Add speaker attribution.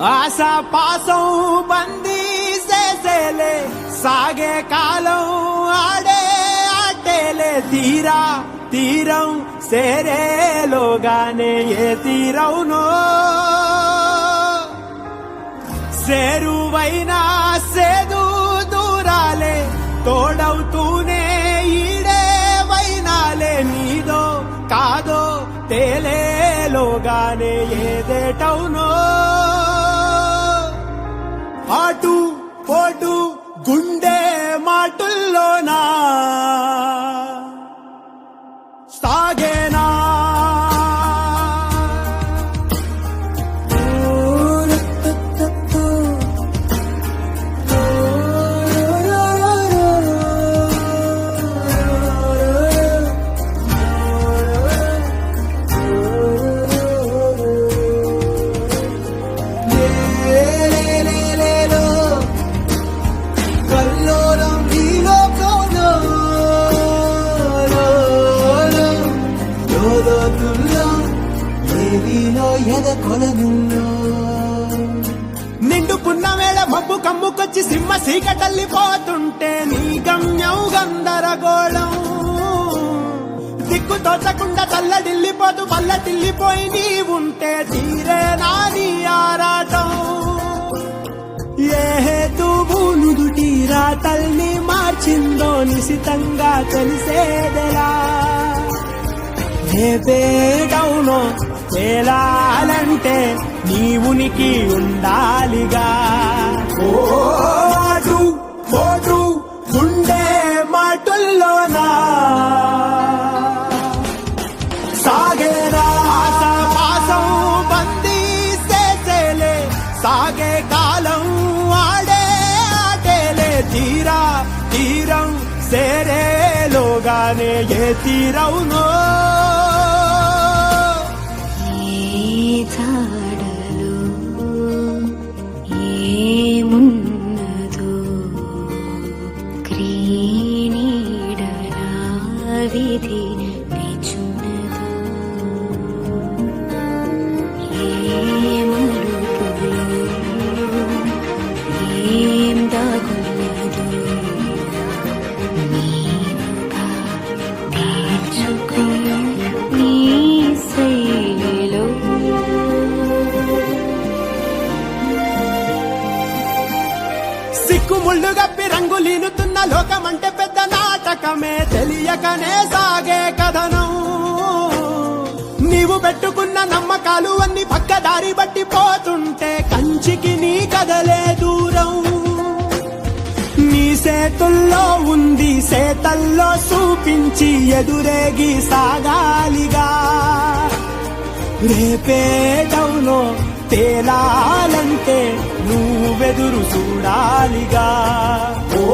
Speaker 1: ఆశా పాసం బందీ చేసేలే సాగే కాలం ఆడే ఆటేలే తీరా తీరం సేరేలోగానే ఏ తీరవునో సేరువైనా సేదు దూరాలే తోడవుతూనే ఈడే వైనాలే నీదో కాదో తేలేలోగానే ఏదేటవునో ఆటు పోటు గుండె మాటుల్లోనా సాగేనా నిండు పున్నమేళ మబ్బు కమ్ముకొచ్చి సింహ సీకటల్లిపోతుంటే నీ గమ్యం గందరగోళం దిక్కు తోచకుండా చల్లడిల్లిపోతూ పల్లటిల్లిపోయి నీ ఉంటే తీరే నాని ఆరాటం ఏ హేతువు నుదుటి రాతల్ని మార్చిందో నిశితంగా తెలిసేదెలా రేపేటవునో తేలాలంటే నీ ఉనికి ఉండాలిగా ఓటు పోటు గుండె మాటుల్లోనా సాగేరా ఆశాపాసం బందీ చేసేలే సాగే కాలం ఆడే ఆటేలే తీరా తీరం సేరేలోగానే ఏ తీరవునో
Speaker 2: జాడలో ఏమున్నదో క్రీనీడలా విధి నిచున్నదో ఏ మరుపులో ఏం దాగున్నదో నీవుగా తీర్చుకో నీ శైలిలో
Speaker 1: సిక్కుముళ్ళు గప్పి రంగులీనుతున్న లోకమంటే పెద్ద నాటకమే తెలియకనే సాగే కథనం నీవు పెట్టుకున్న నమ్మకాలు అన్ని పక్కదారి బట్టి పోతుంటే కంచికి నీ కదలే దూరం నీ సేతుల్లో ఉంది సేతల్లో చూపించి ఎదురేగి సాగాలిగా రేపేటవునో తేలాలంటే నువ్వెదురు చూడాలిగా ఓ